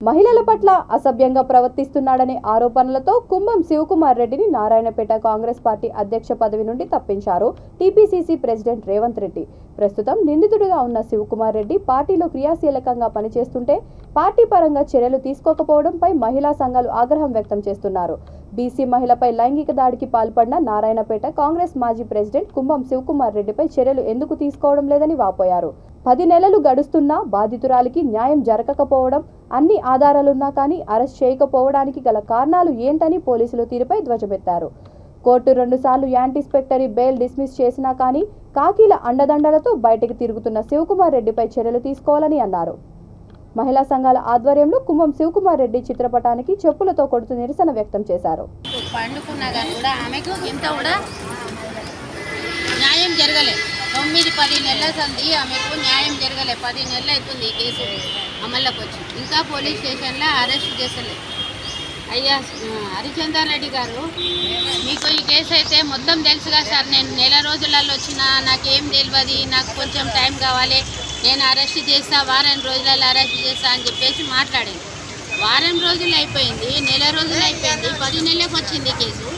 మహిళల పట్ల అసభ్యంగా ప్రవర్తిస్తున్నాడనే ఆరోపణలతో కుంభం శివకుమార్ రెడ్డిని నారాయణపేట కాంగ్రెస్ పార్టీ అధ్యక్ష పదవి నుండి తప్పించారు టీపీసీసీ ప్రెసిడెంట్ రేవంత్ రెడ్డి. ప్రస్తుతం నిందితుడిగా ఉన్న శివకుమార్ రెడ్డి పార్టీలో క్రియాశీలకంగా పనిచేస్తుంటే పార్టీ పరంగా చర్యలు తీసుకోకపోవడంపై మహిళా సంఘాలు ఆగ్రహం వ్యక్తం చేస్తున్నారు. బీసీ మహిళపై లైంగిక దాడికి పాల్పడిన నారాయణపేట కాంగ్రెస్ మాజీ ప్రెసిడెంట్ కుంభం శివకుమార్ రెడ్డిపై చర్యలు ఎందుకు తీసుకోవడం లేదని వాపోయారు. 10 నెలలు గడుస్తున్నా బాధితురాలికి న్యాయం జరగకపోవడం, అన్ని ఆధారాలున్నా కానీ అరెస్ట్ చేయకపోవడానికి గల కారణాలు ఏంటని పోలీసులు తీరుపై ధ్వజమెత్తారు. కోర్టు 2 సార్లు యాంటిస్పెక్టరీ బెయిల్ డిస్మిస్ చేసినా కానీ కాకీల అండదండలతో బయటకు తిరుగుతున్న శివకుమార్ రెడ్డిపై చర్యలు తీసుకోవాలని అన్నారు. మహిళా సంఘాల ఆధ్వర్యంలో కుంభం శివకుమార్ రెడ్డి చిత్రపటానికి చెప్పులతో కొడుతూ నిరసన వ్యక్తం చేశారు. న్యాయం జరగలే. 9-10 నెలల సంది ఆమెకు న్యాయం జరగలే. 10 నెలలు అవుతుంది ఈ కేసు అమల్లోకి వచ్చి. ఇంకా పోలీస్ స్టేషన్లో అరెస్ట్ చేసలే. అయ్యా హరిచందర్ రెడ్డి గారు, మీకు ఈ కేసు అయితే మొత్తం తెలుసుగా సార్. నేను నెల రోజులలో వచ్చినా నాకేం తెలియదు, నాకు కొంచెం టైం కావాలి, నేను అరెస్ట్ చేస్తా, వారం రోజులలో అరెస్ట్ చేస్తా అని చెప్పేసి మాట్లాడాను. వారం రోజులు అయిపోయింది, నెల రోజులు అయిపోయింది, 10 నెలలకు వచ్చింది కేసు.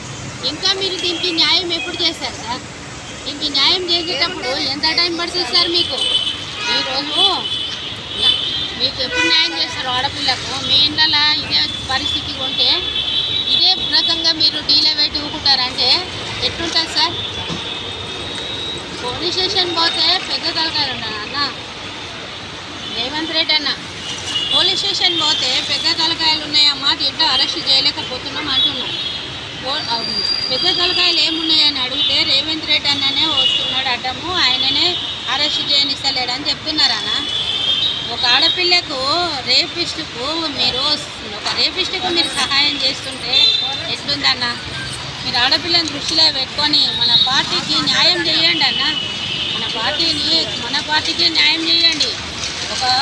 ఇంకా మీరు దీనికి న్యాయం ఎప్పుడు చేస్తారు సార్? దీనికి న్యాయం చేసేటప్పుడు ఎంత టైం పడుతుంది సార్? మీకు ఈరోజు మీకు ఎప్పుడు న్యాయం చేస్తారు? ఆడపిల్లకు మీ ఇళ్ళలో ఇదే పరిస్థితి ఉంటే ఇదే రకంగా మీరు డీలే పెట్టి ఊకుంటారంటే ఎట్లుంటుంది సార్? పోలీస్ స్టేషన్ పోతే పెద్ద తలకాయలు ఉన్నారు అన్న రేవంత్ రెడ్డి అన్న. పోలీస్ స్టేషన్ పోతే పెద్ద తలకాయలు ఉన్నాయమ్మా, దీంట్లో అరెస్ట్ చేయలేకపోతున్నాం అంటున్నాం. పెద్ద తలకాయలు ఏమున్నాయని అడిగితే రేవంత్ రెడ్డి అన్ననే వస్తున్నాడు అడ్డము, ఆయననే అరెస్ట్ చేయనిస్తలేడని చెప్తున్నారన్న. ఒక ఆడపిల్లకు రేపిస్టుకు మీరు సహాయం చేస్తుంటే ఎట్లుందన్న? మీరు ఆడపిల్లని దృష్టిలో పెట్టుకొని మన పార్టీకి న్యాయం చేయండి అన్న. మన పార్టీకి న్యాయం చేయండి. ఇప్పుడు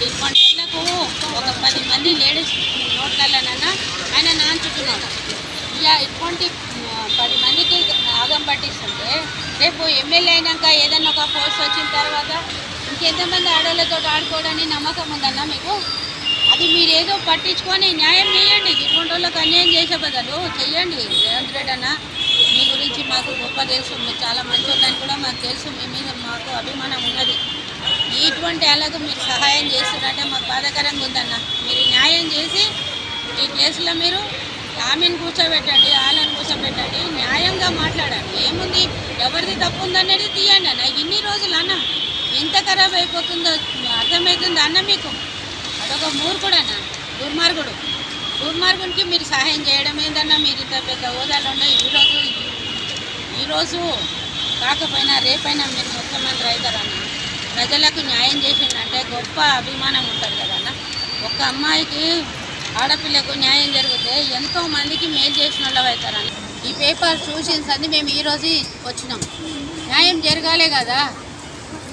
20 నెలలకు ఒక 10 మంది లేడీస్ నోట్లలోనన్నా ఆయన నాంచుతున్నాడు. ఇక ఇటువంటి 10 మందికి ఆగం పట్టిస్తుంటే రేపు ఎమ్మెల్యే అయినాక ఏదన్నా ఒక పోస్ట్ వచ్చిన తర్వాత ఇంకెంతమంది ఆడవాళ్ళతో ఆడుకోవడానికి నమ్మకం ఉందన్న మీకు? అది మీరేదో పట్టించుకొని న్యాయం చేయండి. ఇటువంటి వాళ్ళకి అన్యాయం చేసే బదులు చెయ్యండి. రేవంత్ రెడ్డి అన్న, మీ గురించి మాకు గొప్ప తెలుసు, మీరు చాలా మంచి వాళ్ళని కూడా మాకు తెలుసు, మీ మీద మాకు అభిమానం ఉన్నది. ఇటువంటి వాళ్ళకు మీరు సహాయం చేస్తున్నారంటే మాకు బాధాకరంగా ఉందన్న. మీరు న్యాయం చేసి ఈ కేసులో మీరు ఆమెను కూర్చోబెట్టండి, వాళ్ళని కూర్చోబెట్టండి, న్యాయంగా మాట్లాడండి. ఏముంది, ఎవరిది తప్పు ఉందనేది తీయండి అన్న. ఇన్ని రోజులు అన్న ఎంత ఖరాబ్ అయిపోతుందో అర్థమవుతుంది అన్న మీకు. అదొక మూర్ఖుడు అన్న, దుర్మార్గునికి మీరు సహాయం చేయడం ఏందన్నా? మీరు ఇంత పెద్ద హోదాలు ఉన్నాయి. ఈరోజు కాకపోయినా రేపైనా మీరు ముఖ్యమంత్రి అవుతారన్న. ప్రజలకు న్యాయం చేసిందంటే గొప్ప అభిమానం ఉంటుంది కదన్న. ఒక్క అమ్మాయికి ఆడపిల్లకు న్యాయం జరిగితే ఎంతో మందికి మేలు చేసిన వాళ్ళు అవుతారన్న. ఈ పేపర్ చూసింది మేము ఈరోజు వచ్చినాం. న్యాయం జరగాలే కదా,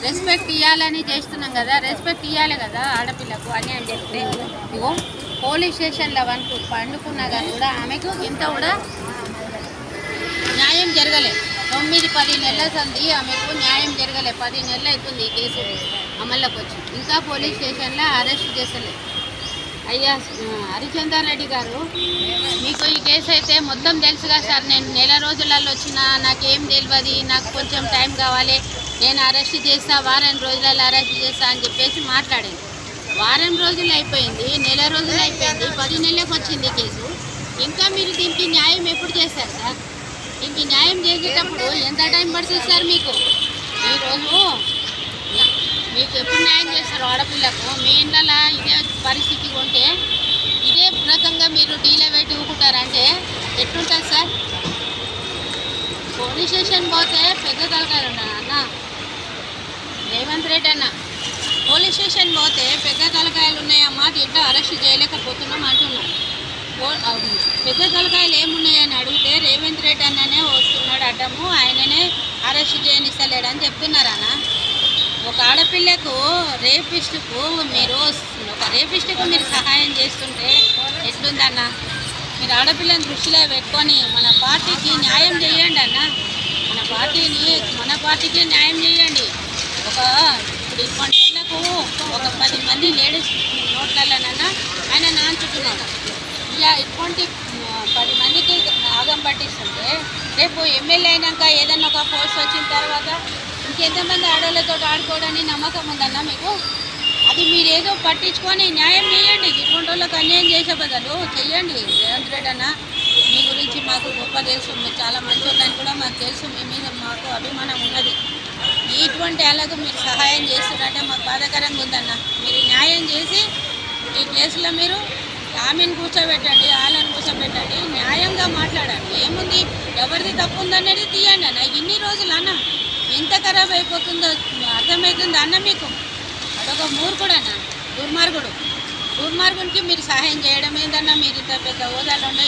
రెస్పెక్ట్ ఇవ్వాలని చేస్తున్నాం కదా, రెస్పెక్ట్ ఇవ్వాలి కదా. ఆడపిల్లకు అన్యాయం జరిగితే ఇగో పోలీస్ స్టేషన్లో పండుకున్నా కానీ కూడా ఆమెకు ఇంత కూడా న్యాయం జరగలే. 9-10 నెలల సంది ఆమెకు న్యాయం జరగలే. 10 నెలలు అవుతుంది ఈ కేసు అమల్లోకి వచ్చి. ఇంకా పోలీస్ స్టేషన్లో అరెస్ట్ చేసలే. అయ్యా హరిచందర్ రెడ్డి గారు, మీకు ఈ కేసు అయితే మొత్తం తెలుసుగా సార్. నేను నెల రోజులలో వచ్చినా నాకేం తెలియదు, నాకు కొంచెం టైం కావాలి, నేను అరెస్ట్ చేస్తా, వారం రోజులలో అరెస్ట్ చేస్తా అని చెప్పేసి మాట్లాడాను. వారం రోజులు అయిపోయింది, నెల రోజులు అయిపోయింది, 10 నెలలకు వచ్చింది కేసు. ఇంకా మీరు దీనికి న్యాయం ఎప్పుడు చేస్తారు సార్? దీనికి న్యాయం చేసేటప్పుడు ఎంత టైం పడుతుంది సార్? మీకు ఈరోజు మీకు ఎప్పుడు న్యాయం చేస్తారు? ఆడపిల్లకు మీ ఇళ్ళలో ఇదే పరిస్థితి ఉంటే ఇదే రకంగా మీరు డీలే పెట్టి ఊకుంటారంటే ఎట్లుంటుంది సార్? పోలీస్ స్టేషన్ పోతే పెద్ద తలకాయలు ఉన్నారు అన్న రేవంత్ రెడ్డి అన్న. పోలీస్ స్టేషన్ పోతే పెద్ద తలకాయలు ఉన్నాయమ్మా, దీంట్లో అరెస్ట్ చేయలేకపోతున్నాం అంటున్నాం. పెద్ద తలకాయలు ఏమున్నాయని అడిగితే రేవంత్ రెడ్డి అన్ననే వస్తున్నాడు అడ్డము, ఆయననే అరెస్ట్ చేయనిస్తలేడని చెప్తున్నారన్న. ఒక ఆడపిల్లకు రేపిస్టుకు మీరు సహాయం చేస్తుంటే ఎట్లుందన్న? మీరు ఆడపిల్లని దృష్టిలో పెట్టుకొని మన పార్టీకి న్యాయం చేయండి అన్న. మన పార్టీకి న్యాయం చేయండి. ఇప్పుడు 20 నెలలకు ఒక 10 మంది లేడీస్ నోట్లలోనన్నా ఆయన నాంచుతున్నాడు. ఇక ఇటువంటి 10 మందికి ఆగం పట్టిస్తుంటే రేపు ఎమ్మెల్యే అయినాక ఏదైనా ఒక పోస్ట్ వచ్చిన తర్వాత ఇంకెంతమంది ఆడవాళ్ళతో ఆడుకోవడానికి నమ్మకం ఉందన్న మీకు? అది మీరేదో పట్టించుకొని న్యాయం చేయండి. ఇటువంటి వాళ్ళకి అన్యాయం చేసే బదులు చెయ్యండి. రేవంత్ రెడ్డి అన్న, మీ గురించి మాకు గొప్ప తెలుసు, మీరు చాలా మంచి వాళ్ళని కూడా మాకు తెలుసు, మీ మీద మాకు అభిమానం ఉన్నది. ఇటువంటి వాళ్ళకు మీరు సహాయం చేస్తున్నారంటే మాకు బాధాకరంగా ఉందన్న. మీరు న్యాయం చేసి ఈ కేసులో మీరు ఆమెను కూర్చోబెట్టండి, వాళ్ళని కూర్చోబెట్టండి, న్యాయంగా మాట్లాడండి. ఏముంది, ఎవరిది తప్పు ఉందనేది తీయండి అన్న. ఇన్ని రోజులు అన్న ఎంత ఖరాబ్ అయిపోతుందో అర్థమవుతుంది అన్న మీకు. అదొక మూర్ఖుడు అన్న, దుర్మార్గునికి మీరు సహాయం చేయడం ఏందన్నా? మీరు ఇంత పెద్ద హోదాలో ఉన్న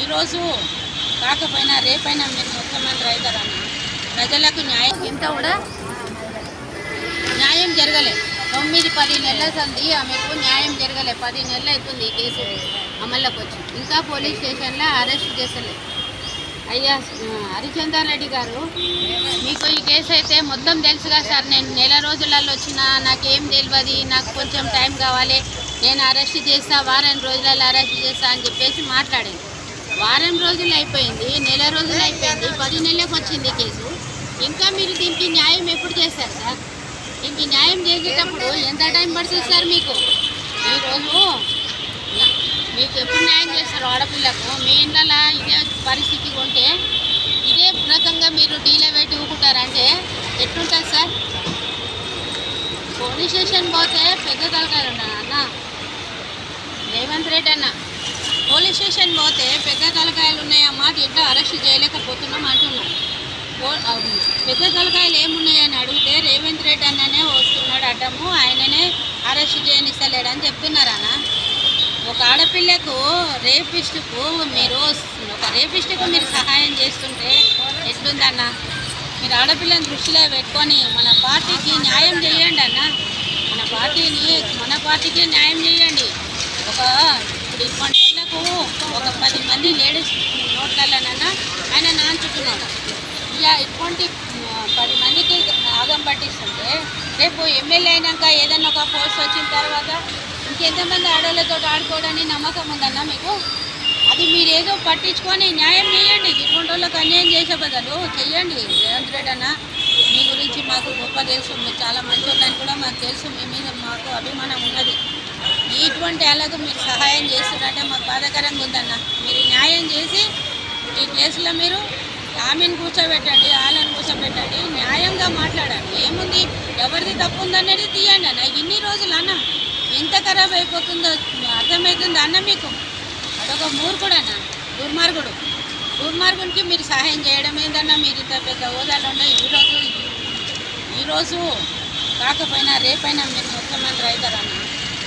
ఈరోజు కాకపోయినా రేపైనా మీరు ముఖ్యమంత్రి అవుతారన్న. ప్రజలకు న్యాయం ఇంత కూడా న్యాయం జరగలే. 9-10 నెలల సంది ఆమెకు న్యాయం జరగలే. 10 నెలలు అవుతుంది ఈ కేసు అమల్లోకి వచ్చి, ఇంకా పోలీస్ స్టేషన్లో అరెస్ట్ చేసలే. అయ్యా హరిచందర్ రెడ్డి గారు, మీకు ఈ కేసు అయితే మొత్తం తెలుసుగా సార్. నేను నెల రోజులలో వచ్చినా, నాకేం తెలియదు, నాకు కొంచెం టైం కావాలి, నేను అరెస్ట్ చేస్తా, వారం రోజులలో అరెస్ట్ చేస్తా అని చెప్పేసి మాట్లాడింది. వారం రోజులు అయిపోయింది, నెల రోజులు అయిపోయింది, 10 నెలలకు వచ్చింది కేసు. ఇంకా మీరు దీనికి న్యాయం ఎప్పుడు చేస్తారు సార్? దీనికి న్యాయం చేసేటప్పుడు ఎంత టైం పడుతుంది సార్ మీకు? ఈరోజు మీకు ఎప్పుడు న్యాయం చేస్తారు ఆడపిల్లకు? మీ ఇళ్ళలో ఇదే పరిస్థితి ఉంటే ఇదే రకంగా మీరు డీలే పెట్టి ఊకుంటారంటే ఎట్లుంటుంది సార్? పోలీస్ స్టేషన్ పోతే పెద్ద తలకాయలు ఉన్నారు అన్న. రేవంత్ రెడ్డి అన్న, పోలీస్ స్టేషన్ పోతే పెద్ద తలకాయలు ఉన్నాయమ్మా, దీంట్లో అరెస్ట్ చేయలేకపోతున్నాం అంటున్నాం. పెద్ద తలకాయలు ఏమున్నాయని అడిగితే రేవంత్ రెడ్డి అన్ననే వస్తున్నాడు అడ్డము, ఆయననే అరెస్ట్ చేయనిస్తలేడని చెప్తున్నారన్న. ఒక ఆడపిల్లకు రేపిస్టుకు మీరు సహాయం చేస్తుంటే ఎట్లుందన్న? మీరు ఆడపిల్లని దృష్టిలో పెట్టుకొని మన పార్టీకి న్యాయం చేయండి అన్న. మన పార్టీకి న్యాయం చేయండి. ఇప్పుడు ఇటువంటి పిల్లకు ఒక 10 మంది లేడీస్ నోట్లలోనన్నా ఆయన నాంచుతున్నాడు. ఇక ఇటువంటి 10 మందికి ఆగం పట్టిస్తుంటే రేపు ఎమ్మెల్యే అయినాక ఏదైనా ఒక పోస్ట్ వచ్చిన తర్వాత ఇంకెంతమంది ఆడవాళ్ళతో ఆడుకోవడానికి నమ్మకం ఉందన్న మీకు? అది మీరేదో పట్టించుకొని న్యాయం చేయండి. ఇటువంటి వాళ్ళకి అన్యాయం చేసే బదులు చెయ్యండి. రేవంత్ రెడ్డి అన్న, మీ గురించి మాకు గొప్ప తెలుసు, మీరు చాలా మంచి వాళ్ళని కూడా మాకు తెలుసు, మీ మీద మాకు అభిమానం ఉన్నది. ఇటువంటి వాళ్ళకు మీరు సహాయం చేస్తున్నారంటే మాకు బాధాకరంగా ఉందన్న. మీరు న్యాయం చేసి ఈ కేసులో మీరు ఆమెను కూర్చోబెట్టండి, వాళ్ళని కూర్చోబెట్టండి, న్యాయంగా మాట్లాడండి. ఏముంది, ఎవరిది తప్పు ఉందనేది తీయండి అన్న. ఇన్ని రోజులు అన్న ఎంత ఖరాబ్ అయిపోతుందో అర్థమవుతుంది అన్న మీకు. అదొక మూర్ఖుడు అన్న, దుర్మార్గునికి మీరు సహాయం చేయడం ఏందన్నా? మీరు ఇంత పెద్ద హోదాలో ఉన్న ఈరోజు కాకపోయినా రేపైనా మీరు ముఖ్యమంత్రి అవుతారన్న.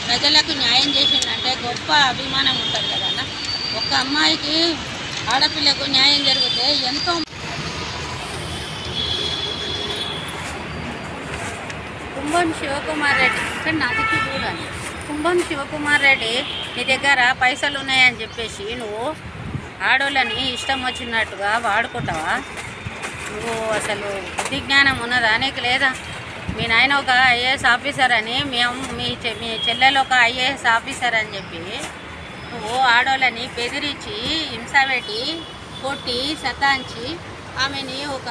ప్రజలకు న్యాయం చేసిందంటే గొప్ప అభిమానం ఉంటుంది కదన్న. ఒక్క అమ్మాయికి, ఆడపిల్లకు న్యాయం జరిగితే ఎంతో. కుంభం శివకుమార్ రెడ్డి ఇక్కడ నదికి చూడాలి. కుంభం శివకుమార్ రెడ్డి, నీ దగ్గర పైసలు ఉన్నాయని చెప్పేసి నువ్వు ఆడోళ్ళని ఇష్టం వచ్చినట్టుగా వాడుకుంటావా? నువ్వు అసలు బుద్ధి జ్ఞానం ఉన్నదా నీకు లేదా? మీ నాయన ఒక ఐఏఎస్ ఆఫీసర్ అని, మీ చెల్లెలు ఒక ఐఏఎస్ ఆఫీసర్ అని చెప్పి నువ్వు ఆడోళ్ళని బెదిరించి, హింస పెట్టి, కొట్టి, సతాంచి, ఆమెని ఒక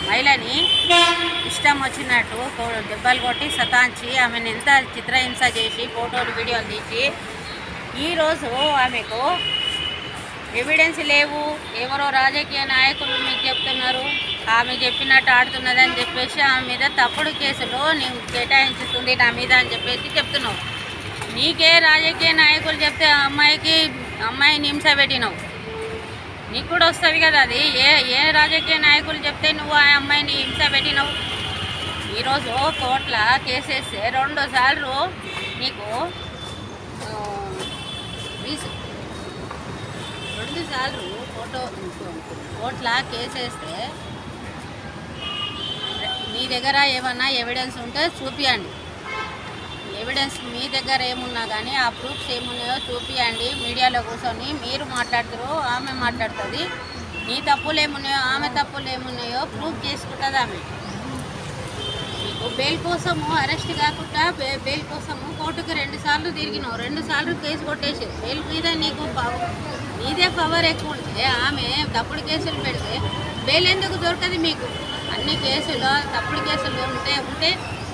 మహిళని ఇష్టం వచ్చినట్టు దెబ్బలు కొట్టి సతాంచి, ఆమెను ఎంత చిత్రహింస చేసి ఫోటోలు వీడియోలు తీసి ఈరోజు ఆమెకు ఎవిడెన్స్ లేవు, ఎవరో రాజకీయ నాయకులు మీకు చెప్తున్నారు ఆమె చెప్పినట్టు ఆడుతున్నదని చెప్పేసి ఆమె మీద తప్పుడు కేసులు నీవు కేటాయించుతుంది నా మీద అని చెప్పేసి చెప్తున్నావు. నీకే రాజకీయ నాయకులు చెప్తే అమ్మాయిని హింస పెట్టినావు, నీకు కూడా వస్తుంది కదా అది. ఏ రాజకీయ నాయకులు చెప్తే నువ్వు ఆ అమ్మాయిని హింస పెట్టినావు? ఈరోజు కోర్టులో కేసేస్తే 2 సార్లు నీకు 2 సార్లు కోర్టులో కేసేస్తే మీ దగ్గర ఏమన్నా ఎవిడెన్స్ ఉంటే చూపియండి. ఎవిడెన్స్ మీ దగ్గర ఏమున్నా కానీ ఆ ప్రూఫ్స్ ఏమున్నాయో చూపియండి. మీడియాలో కూర్చొని మీరు మాట్లాడుతారు, ఆమె మాట్లాడుతుంది. నీ తప్పులు ఏమున్నాయో, ఆమె తప్పులు ఏమున్నాయో ప్రూఫ్ చేసుకుంటుంది ఆమె. మీకు బెయిల్ కోసము అరెస్ట్ కాకుండా బెయిల్ కోసము కోర్టుకు 2 సార్లు తిరిగినావు, 2 సార్లు కేసు కొట్టేసి బెయిల్ మీద నీదే పవర్ ఎక్కువ ఉంటే ఆమె తప్పుడు కేసులు పెడితే బెయిల్ ఎందుకు దొరకదు మీకు? అన్ని కేసులు తప్పుడు కేసులు ఉంటే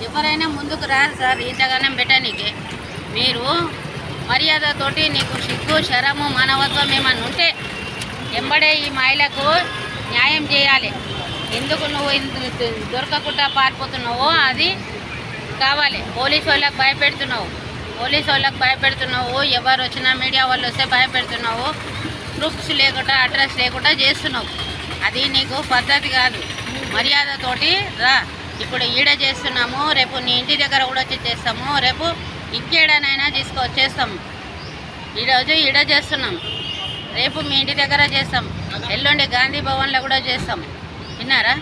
ఎవరైనా ముందుకు రారు సార్ ఇంతగానం పెట్టనీకి. మీరు మర్యాదతోటి నీకు సిగ్గు శరము మానవత్వం ఏమన్నా ఉంటే ఎంబడే ఈ మహిళకు న్యాయం చేయాలి. ఎందుకు నువ్వు దొరకకుండా పారిపోతున్నావో అది కావాలి. పోలీసు వాళ్ళకి భయపెడుతున్నావు, ఎవరు వచ్చినా మీడియా వాళ్ళు వస్తే భయపెడుతున్నావు, ప్రూఫ్స్ లేకుండా అడ్రస్ లేకుండా చేస్తున్నావు. అది నీకు పద్ధతి కాదు. మర్యాదతోటి రా. ఇప్పుడు ఈడ చేస్తున్నాము, రేపు నీ ఇంటి దగ్గర కూడా వచ్చి చేస్తాము, రేపు ఇంకేడనైనా చేస్తాము. ఈరోజు ఈడ చేస్తున్నాం, రేపు మీ ఇంటి దగ్గర చేస్తాం, ఎల్లుండి గాంధీ భవన్లో కూడా చేస్తాం. విన్నారా?